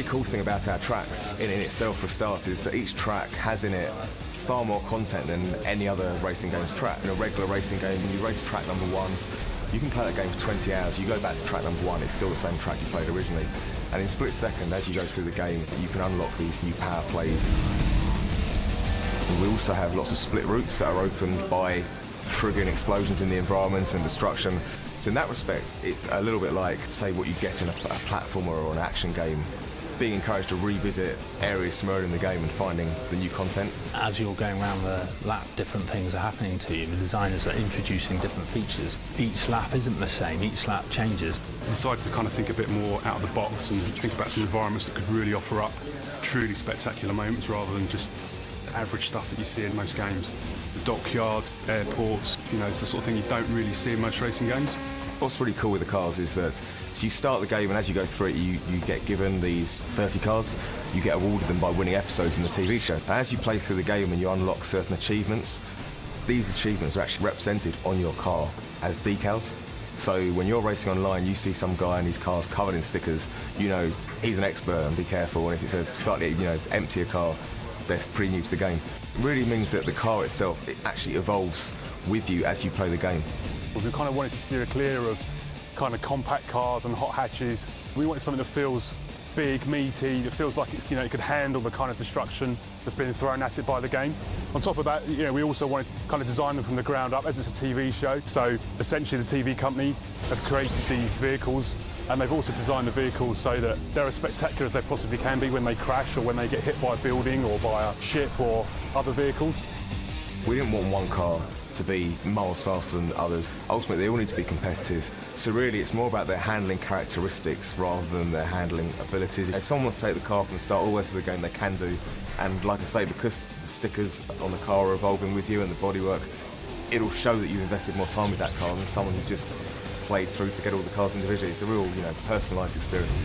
cool thing about our tracks in itself, for starters, is that each track has in it far more content than any other racing game's track. In a regular racing game, when you race track number 1, you can play that game for 20 hours. You go back to track number 1, it's still the same track you played originally. And in split second, as you go through the game, you can unlock these new power plays. And we also have lots of split routes that are opened by triggering explosions in the environment and destruction. So in that respect, it's a little bit like, say, what you get in a platformer or an action game, being encouraged to revisit areas from earlier in the game and finding the new content. As you're going around the lap, different things are happening to you. The designers are introducing different features. Each lap isn't the same, each lap changes. I decided to kind of think a bit more out of the box and think about some environments that could really offer up truly spectacular moments rather than just the average stuff that you see in most games. The dockyards, airports, you know, it's the sort of thing you don't really see in most racing games. What's really cool with the cars is that you start the game, and as you go through it, you get given these 30 cars. You get awarded them by winning episodes in the TV show. And as you play through the game and you unlock certain achievements, these achievements are actually represented on your car as decals. So when you're racing online, you see some guy and his car's covered in stickers, you know he's an expert and be careful. And if it's a slightly, emptier car, they're pretty new to the game. It really means that the car itself, it actually evolves with you as you play the game. We kind of wanted to steer clear of kind of compact cars and hot hatches. We wanted something that feels big, meaty, that feels like it's, it could handle the kind of destruction that's been thrown at it by the game. On top of that, we also wanted to kind of design them from the ground up, as it's a TV show. So essentially the TV company have created these vehicles, and they've also designed the vehicles so that they're as spectacular as they possibly can be when they crash or when they get hit by a building or by a ship or other vehicles. We didn't want one car to be miles faster than others. Ultimately, they all need to be competitive. So really, it's more about their handling characteristics rather than their handling abilities. If someone wants to take the car from the start all the way through the game, they can do. And like I say, because the stickers on the car are evolving with you and the bodywork, it'll show that you've invested more time with that car than someone who's just played through to get all the cars individually. It's a real, personalised experience.